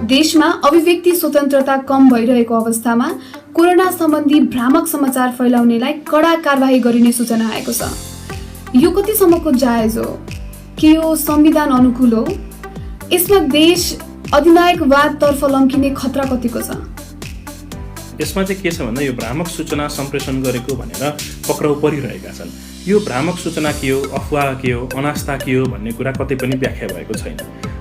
देशमा अभिव्यक्ति स्वतन्त्रता कम भइरहेको अवस्थामा कोरोना सम्बन्धी भ्रामक समाचार फैलाउनेलाई कडा कारबाही गरिने सूचना आएको छ। यो कतिसम्मको जायज हो? के यो संविधान अनुकूल हो? यसमा देश अधिनायकवादतर्फ लम्किने खतरा कतिको छ? यसमा चाहिँ के छ भन्दा यो भ्रामक सूचना सम्प्रेषण गरेको भनेर पक्राउ परिरहेका छन्। यो भ्रामक सूचना के हो, अफवाह के हो, अनास्था के हो भन्ने कुरा कतै पनि व्याख्या भएको छैन।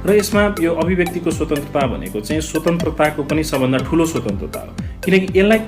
र यसमा यो अभिव्यक्तिको स्वतन्त्रता भनेको चाहिँ स्वतन्त्रताको पनि सबभन्दा ठुलो स्वतन्त्रता हो, किनकि यसलाई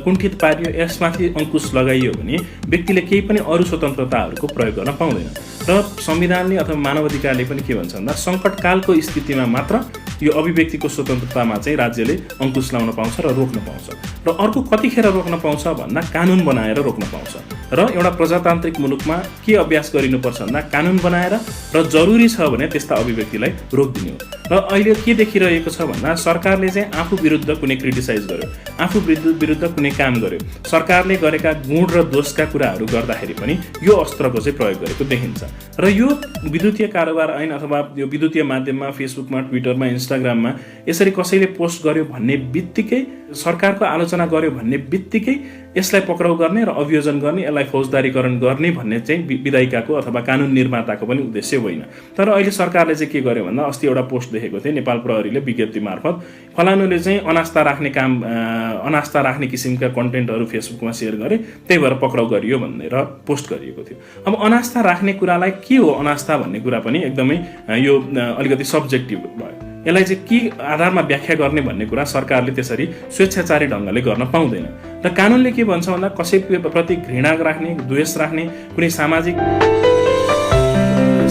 कुण्ठित पारियो, यसमाथि अंकुश लगाइयो भने व्यक्तिले केही पनि अरू स्वतन्त्रताहरूको प्रयोग गर्न पाउँदैन। र संविधानले अथवा मानवाधिकारले पनि के भन्छ भन्दा सङ्कटकालको स्थितिमा मात्र यो अभिव्यक्तिको स्वतन्त्रतामा चाहिँ राज्यले अंकुश लाउन पाउँछ र रोक्न पाउँछ। र अर्को कतिखेर रोक्न पाउँछ भन्दा कानुन बनाएर रोक्न पाउँछ। र एउटा प्रजातान्त्रिक मुलुकमा के अभ्यास गरिनुपर्छ भन्दा कानुन बनाएर र जरुरी छ भने त्यस्ता अभिव्यक्तिलाई रोकिदिनु हो। र अहिले के देखिरहेको छ भन्दा सरकारले चाहिँ आफू विरुद्ध कुनै क्रिटिसाइज गर्यो, आफू विरुद्ध कुनै काम गर्यो, सरकारले गरेका गुण र दोषका कुराहरू गर्दाखेरि पनि यो अस्त्रको चाहिँ प्रयोग गरेको देखिन्छ। र यो विद्युतीय कारोबार ऐन अथवा यो विद्युतीय माध्यममा फेसबुकमा, ट्विटरमा, इन्स्टाग्राममा यसरी कसैले पोस्ट गर्यो भन्ने बित्तिकै, सरकारको आलोचना गर्यो भन्ने बित्तिकै यसलाई पक्राउ गर्ने र अभियोजन गर्ने, यसलाई फौजदारीकरण गर्ने भन्ने चाहिँ विधायिकाको अथवा कानुन निर्माताको पनि उद्देश्य होइन। तर अहिले सरकारले चाहिँ के गर्यो भन्दा अस्ति एउटा पोस्ट देखेको थिएँ, नेपाल प्रहरीले विज्ञप्ति मार्फत फलानुले चाहिँ अनास्था राख्ने किसिमका कन्टेन्टहरू फेसबुकमा सेयर गरे, त्यही भएर पक्राउ गरियो भनेर पोस्ट गरिएको थियो। अब अनास्था राख्ने कुरालाई के हो अनास्था भन्ने कुरा पनि एकदमै यो अलिकति सब्जेक्टिभ भयो। यसलाई चाहिँ के आधारमा व्याख्या गर्ने भन्ने कुरा सरकारले त्यसरी स्वेच्छाचारी ढङ्गले गर्न पाउँदैन। र कानुनले के भन्छ भन्दा कसैप्रति घृणा राख्ने, द्वेष राख्ने, कुनै सामाजिक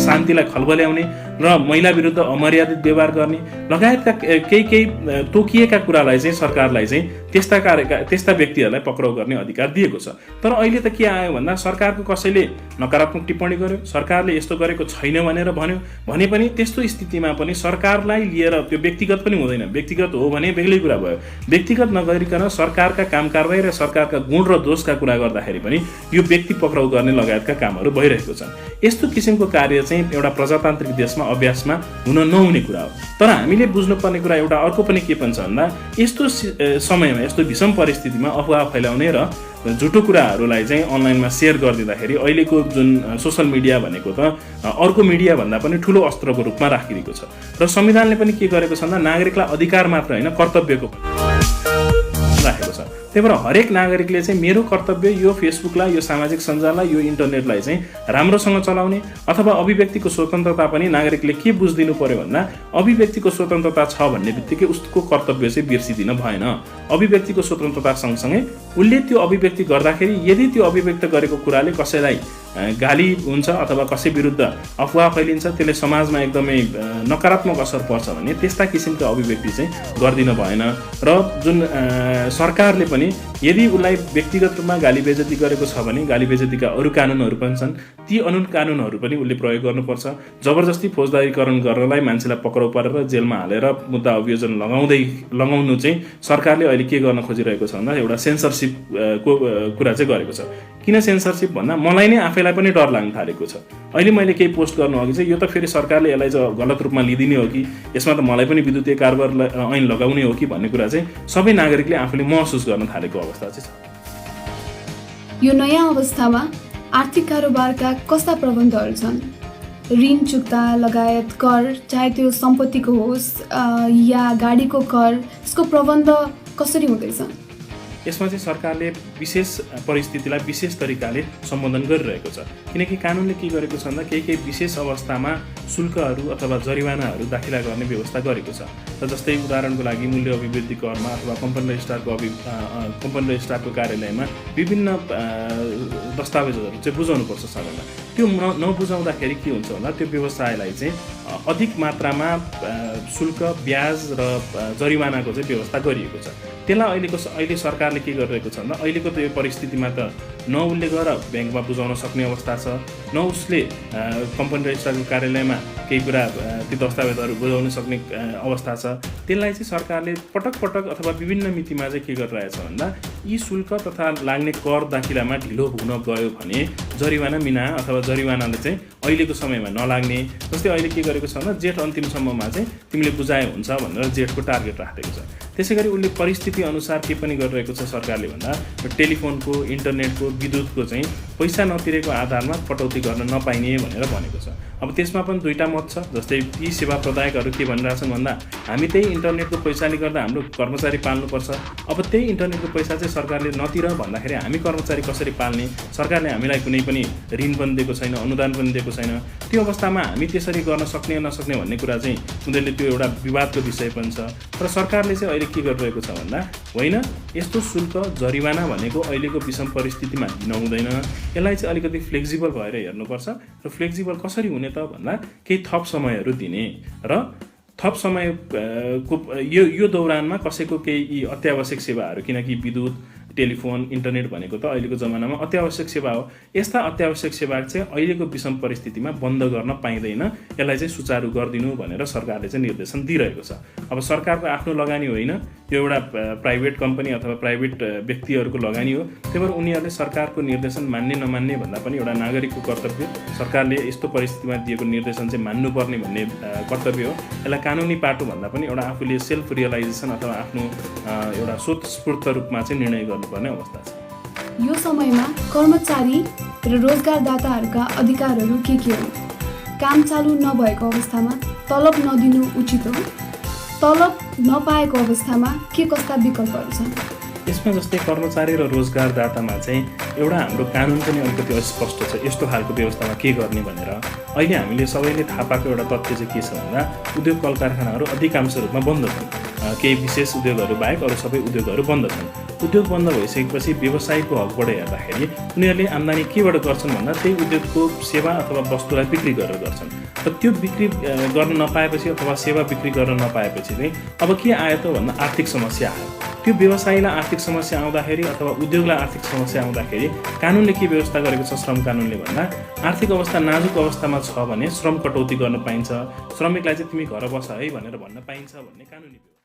शान्तिलाई खलबल्याउने र महिला विरुद्ध अमर्यादित व्यवहार गर्ने लगायतका केही तोकिएका कुरालाई चाहिँ सरकारलाई चाहिँ त्यस्ता व्यक्तिहरूलाई पक्राउ गर्ने अधिकार दिएको छ। तर अहिले त के आयो भन्दा सरकारको कसैले नकारात्मक टिप्पणी गर्यो, सरकारले यस्तो गरेको छैन भनेर भन्यो भने पनि त्यस्तो स्थितिमा पनि सरकारलाई लिएर त्यो व्यक्तिगत पनि हुँदैन। व्यक्तिगत हो भने बेग्लै कुरा भयो। व्यक्तिगत नगरिकन सरकारका काम कारबाही र सरकारका गुण र दोषका कुरा गर्दाखेरि पनि यो व्यक्ति पक्राउ गर्ने लगायतका कामहरू भइरहेको छन्। यस्तो किसिमको कार्य चाहिँ एउटा प्रजातान्त्रिक देशमा अभ्यासमा हुन नहुने कुरा हो। तर हामीले बुझ्नुपर्ने कुरा एउटा अर्को पनि के भन्छ भन्दा यस्तो समयमा, यस्तो विषम परिस्थितिमा अफवाह फैलाउने र झुटो कुराहरूलाई चाहिँ अनलाइनमा सेयर गरिदिँदाखेरि अहिलेको जुन सोसल मिडिया भनेको त अर्को मिडिया भन्दा पनि ठुलो अस्त्रको रूपमा राखिदिएको छ। र संविधानले पनि के गरेको छ भन्दा नागरिकलाई अधिकार मात्र होइन कर्तव्यको राखेको छ। त्यही भएर हरेक नागरिकले चाहिँ मेरो कर्तव्य यो फेसबुकलाई, यो सामाजिक सञ्जाललाई, यो इन्टरनेटलाई चाहिँ राम्रोसँग चलाउने अथवा अभिव्यक्तिको स्वतन्त्रता पनि नागरिकले के बुझिदिनु पर्यो भन्दा अभिव्यक्तिको स्वतन्त्रता छ भन्ने बित्तिकै उसको कर्तव्य चाहिँ बिर्सिदिन भएन। अभिव्यक्तिको स्वतन्त्रता सँगसँगै उसले त्यो अभिव्यक्ति गर्दाखेरि यदि त्यो अभिव्यक्त गरेको कुराले कसैलाई गाली हुन्छ अथवा कसै विरुद्ध अफवाह फैलिन्छ, त्यसले समाजमा एकदमै नकारात्मक असर पर्छ भने त्यस्ता किसिमका अभिव्यक्ति चाहिँ गर्दिन भएन। र जुन सरकारले पनि यदि उसलाई व्यक्तिगत रूपमा गाली बेइज्जती गरेको छ भने गाली बेइज्जतीका अरू कानुनहरू पनि छन्, ती कानुनहरू पनि उसले प्रयोग गर्नुपर्छ। जबरजस्ती फौजदारीकरण गर्नलाई मान्छेलाई पक्राउ पारेर जेलमा हालेर मुद्दा अभियोजन लगाउनु चाहिँ सरकारले अहिले के गर्न खोजिरहेको छ भन्दा एउटा सेन्सरसिपको कुरा चाहिँ गरेको छ। किन सेन्सरसिप भन्दा मलाई नै आफैलाई पनि डर लाग्न थालेको छ। अहिले मैले केही पोस्ट गर्नु अघि चाहिँ यो त फेरि सरकारले यसलाई चाहिँ गलत रूपमा लिदिने हो कि यसमा त मलाई पनि विद्युतीय कारोबार ऐन लगाउने हो कि भन्ने कुरा चाहिँ सबै नागरिकले आफूले महसुस गर्न थालेको अवस्था चाहिँ छ। यो नयाँ अवस्थामा आर्थिक कारोबारका कस्ता प्रबन्धहरू छन्? ऋण चुक्ता लगायत कर, चाहे त्यो सम्पत्तिको होस् या गाडीको कर, त्यसको प्रबन्ध कसरी हुँदैछ? यसमा चाहिँ सरकारले विशेष परिस्थितिलाई विशेष तरिकाले सम्बोधन गरिरहेको छ। किनकि कानुनले के गरेको छ भन्दा केही विशेष अवस्थामा शुल्कहरू अथवा जरिवानाहरू दाखिला गर्ने व्यवस्था गरेको छ। र जस्तै उदाहरणको लागि मूल्य अभिवृद्धि करमा अथवा कम्पनी रजिस्ट्रारको कार्यालयमा विभिन्न दस्तावेजहरू चाहिँ बुझाउनुपर्छ सरकारलाई। त्यो नबुझाउँदाखेरि के हुन्छ भन्दा त्यो व्यवसायलाई चाहिँ अधिक मात्रामा शुल्क, ब्याज र जरिवानाको चाहिँ व्यवस्था गरिएको छ। त्यसलाई अहिले सरकारले के गरिरहेको छ भन्दा अहिलेको त्यो परिस्थितिमा त न उसले गएर ब्याङ्कमा बुझाउन सक्ने अवस्था छ, न उसले कम्पनी रजिस्ट्रारको कार्यालयमा केही कुरा ती दस्तावेजहरू बुझाउन सक्ने अवस्था छ। त्यसलाई चाहिँ सरकारले पटक पटक अथवा विभिन्न मितिमा चाहिँ के गरिरहेछ भन्दा यी शुल्क तथा लाग्ने कर दाखिलामा ढिलो हुन गयो भने जरिवाना मिना अथवा जरिवानाले चाहिँ अहिलेको समयमा नलाग्ने। जस्तै अहिले के गरेको छ भने जेठ अन्तिमसम्ममा चाहिँ तिमीले बुझाए हुन्छ भनेर जेठको टार्गेट राखेको छ। त्यसै गरी उसले परिस्थिति अनुसार के पनि गरिरहेको छ सरकारले भन्दा टेलिफोनको, इन्टरनेटको, विद्युतको चाहिँ पैसा नतिरेको आधारमा कटौती गर्न नपाइने भनेर भनेको छ। अब त्यसमा पनि दुईटा मत छ। जस्तै ती सेवा प्रदायकहरू के भनिरहेछन् भन्दा हामी त्यही इन्टरनेटको पैसाले गर्दा हाम्रो कर्मचारी पाल्नुपर्छ। अब त्यही इन्टरनेटको पैसा चाहिँ सरकारले नतिर भन्दाखेरि हामी कर्मचारी कसरी पाल्ने? सरकारले हामीलाई कुनै पनि ऋण पनि दिएको छैन, अनुदान पनि दिएको छैन। त्यो अवस्थामा हामी त्यसरी गर्न सक्ने नसक्ने भन्ने कुरा चाहिँ उनीहरूले त्यो एउटा विवादको विषय पनि छ। तर सरकारले चाहिँ अहिले के गरिरहेको छ भन्दा होइन, यस्तो शुल्क जरिवाना भनेको अहिलेको विषम परिस्थितिमा दिन हुँदैन, यसलाई चाहिँ अलिकति फ्लेक्सिबल भएर हेर्नुपर्छ। र फ्लेक्सिबल कसरी हुने त भन्दा केही थप समयहरू दिने र थप समयको यो दौरानमा कसैको केही अत्यावश्यक सेवाहरू, किनकि विद्युत, टेलिफोन, इन्टरनेट भनेको त अहिलेको जमानामा अत्यावश्यक सेवा हो। यस्ता अत्यावश्यक सेवा चाहिँ अहिलेको विषम परिस्थितिमा बन्द गर्न पाइँदैन, यसलाई चाहिँ सुचारू गरिदिनु भनेर सरकारले चाहिँ निर्देशन दिइरहेको छ। अब सरकारको आफ्नो लगानी होइन, यो एउटा प्राइभेट कम्पनी अथवा प्राइभेट व्यक्तिहरूको लगानी हो। त्यही भएर उनीहरूले सरकारको निर्देशन मान्ने नमान्ने भन्दा पनि एउटा नागरिकको कर्तव्य, सरकारले यस्तो परिस्थितिमा दिएको निर्देशन चाहिँ मान्नुपर्ने भन्ने कर्तव्य हो। यसलाई कानुनी पाटो भन्दा पनि एउटा आफूले सेल्फ रियलाइजेसन अथवा आफ्नो एउटा स्वतस्फूर्त रूपमा चाहिँ निर्णय गर्नुपर्ने अवस्था छ। यो समयमा कर्मचारी र रोजगारदाताहरूका अधिकारहरू के हुन्? काम चालु नभएको अवस्थामा तलब नदिनु उचित हो? तलब नपाएको अवस्थामा के कस्ता विकल्पहरू छन्? यसमा जस्तै कर्मचारी र रोजगारदातामा चाहिँ एउटा हाम्रो कानुन पनि अलिकति अस्पष्ट छ, यस्तो खालको व्यवस्थामा के गर्ने भनेर। अहिले हामीले सबैले थाहा पाएको एउटा तथ्य चाहिँ के छ भन्दा उद्योग कल कारखानाहरू अधिकांश रूपमा बन्द छन्। केही विशेष उद्योगहरू बाहेक अरू सबै उद्योगहरू बन्द छन्। उद्योग बन्द भइसकेपछि व्यवसायको हकबाट हेर्दाखेरि उनीहरूले आम्दानी केबाट गर्छन् भन्दा त्यही उद्योगको सेवा अथवा वस्तुलाई बिक्री गरेर गर्छन्। र त्यो बिक्री गर्न नपाएपछि अथवा सेवा बिक्री गर्न नपाएपछि चाहिँ अब के आयो त भन्दा आर्थिक समस्या आयो। त्यो व्यवसायीलाई आर्थिक समस्या आउँदाखेरि अथवा उद्योगलाई आर्थिक समस्या आउँदाखेरि कानुनले के व्यवस्था गरेको छ श्रम कानुनले भन्दा आर्थिक अवस्था नाजुक अवस्थामा छ भने श्रम कटौती गर्न पाइन्छ, श्रमिकलाई चाहिँ तिमी घर बस है भनेर भन्न पाइन्छ भन्ने कानुनी व्यवस्था।